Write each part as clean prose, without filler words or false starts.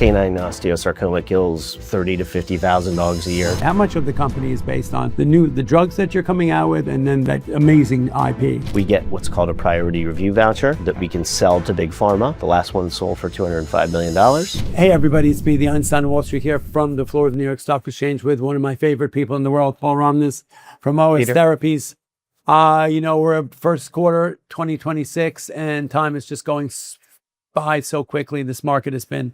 canine osteosarcoma kills 30 to 50,000 dogs a year. How much of the company is based on the drugs that you're coming out with and then that amazing IP? We get what's called a Priority Review Voucher that we can sell to Big Pharma. The last one sold for $205 million. Hey everybody, it's me, the Einstein of Wall Street, here from the floor of the New York Stock Exchange with one of my favorite people in the world, Paul Romness from OS Therapies. We're at first quarter 2026 and time is just going by so quickly. This market has been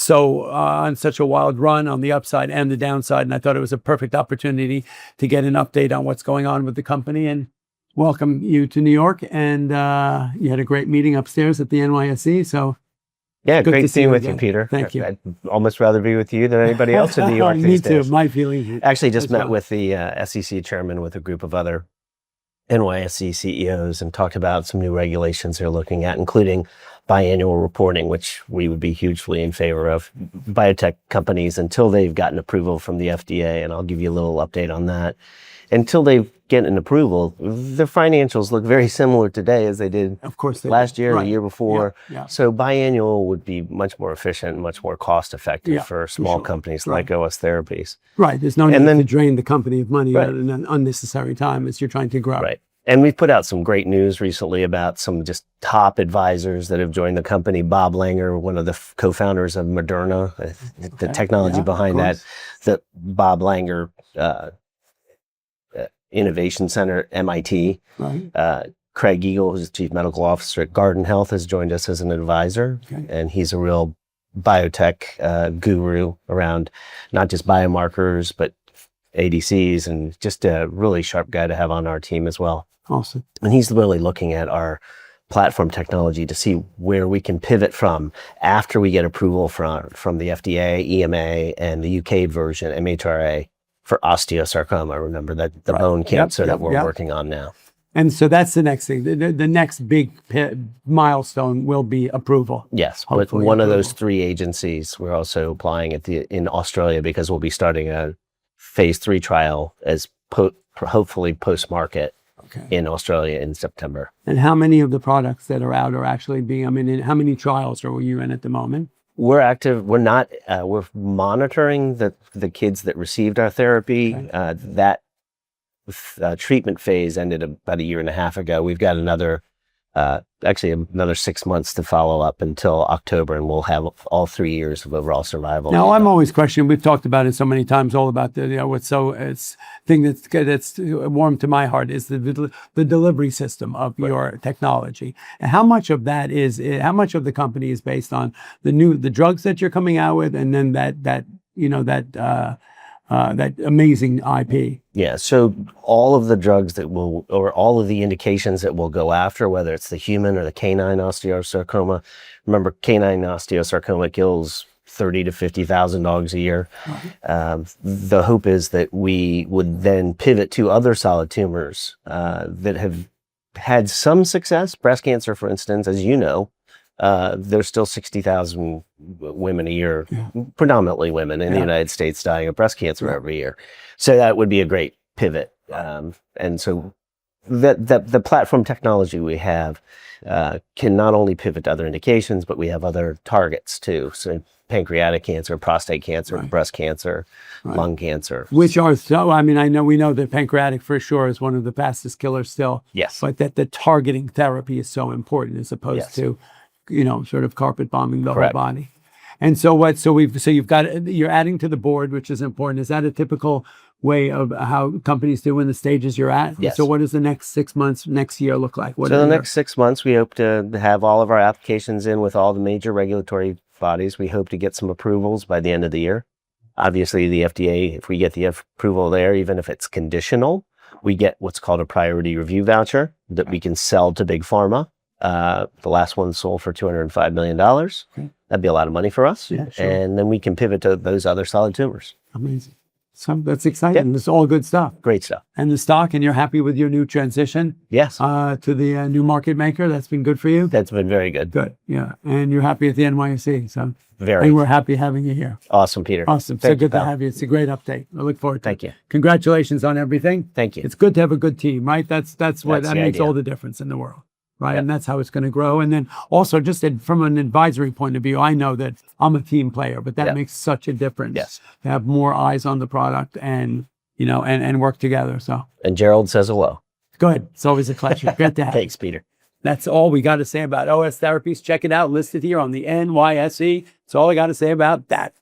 on such a wild run on the upside and the downside, and I thought it was a perfect opportunity to get an update on what's going on with the company and welcome you to New York. And you had a great meeting upstairs at the NYSE, so yeah, great being with you, Peter. Thank you. I'd almost rather be with you than anybody else in New York these days. Me too, my feeling. Actually just met with the SEC chairman with a group of other NYSE CEOs and talked about some new regulations they're looking at, including biannual reporting, which we would be hugely in favor of. Biotech companies, until they've gotten approval from the FDA, and I'll give you a little update on that, until they get an approval, their financials look very similar today as they did last year, the year before. Yeah. So biannual would be much more efficient, much more cost effective for small companies like OS Therapies. Right. There's no need to drain the company of money at an unnecessary time as you're trying to grow. Right. And we've put out some great news recently about some just top advisors that have joined the company. Bob Langer, one of the co-founders of Moderna, the technology behind that Bob Langer Innovation Center, MIT. Right. Craig Eagle, who's the Chief Medical Officer at Garden Health, has joined us as an advisor. Okay. And he's a real biotech guru around not just biomarkers, but ADCs, and just a really sharp guy to have on our team as well. Awesome. And he's really looking at our platform technology to see where we can pivot from after we get approval from the FDA, EMA, and the UK version, MHRA, for osteosarcoma. Remember that the bone cancer that we're working on now. And so that's the next thing. The next big milestone will be approval. Yes, with one of those three agencies. We're also applying in Australia because we'll be starting a phase 3 trial as hopefully post-market in Australia in September. And how many of the products that are out are actually being, how many trials are you in at the moment? We're active. We're not, we're monitoring the kids that received our therapy. Okay. That treatment phase ended about a year and a half ago. We've got another 6 months to follow up until October, and we'll have all 3 years of overall survival. Now, I'm always questioning, we've talked about it so many times, all about it's thing that's warm to my heart is the delivery system of your technology. And how much of that how much of the company is based on the drugs that you're coming out with, and then that amazing IP. Yeah, so all of the drugs or all of the indications that we'll go after, whether it's the human or the canine osteosarcoma. Remember, canine osteosarcoma kills 30 to 50,000 dogs a year. Right. The hope is that we would then pivot to other solid tumors that have had some success. Breast cancer, for instance, as you know, there's still 60,000 women a year, predominantly women in the United States, dying of breast cancer every year. So that would be a great pivot. And so the platform technology we have can not only pivot to other indications, but we have other targets too. So pancreatic cancer, prostate cancer, breast cancer, lung cancer. Which are we know that pancreatic for sure is one of the fastest killers still. Yes. But that the targeting therapy is so important as opposed to sort of carpet bombing the whole body. And so you're adding to the board, which is important. Is that a typical way of how companies do in the stages you're at? Yes. So what does the next 6 months, next year look like? The next 6 months, we hope to have all of our applications in with all the major regulatory bodies. We hope to get some approvals by the end of the year. Obviously, the FDA, if we get the approval there, even if it's conditional, we get what's called a Priority Review Voucher that we can sell to Big Pharma. The last one sold for $205 million. Okay. That'd be a lot of money for us. Yeah, sure. And then we can pivot to those other solid tumors. Amazing. So that's exciting. Yeah. It's all good stuff. Great stuff. And the stock, and you're happy with your new transition? Yes. To the new market maker? That's been good for you? That's been very good. Good. Yeah. And you're happy at the NYSE. So very. And we're happy having you here. Awesome, Peter. Awesome. So good to have you. It's a great update. I look forward to it. Thank you. Congratulations on everything. Thank you. It's good to have a good team, right? That makes all the difference in the world. right? And that's how it's going to grow. And then also just from an advisory point of view, I know that I'm a team player, but that makes such a difference to have more eyes on the product and, you know, and work together. So. And Gerald says hello. Good. It's always a pleasure. Good to have. Thanks, Peter. That's all we got to say about OS Therapies. Check it out. Listed here on the NYSE. That's all I got to say about that.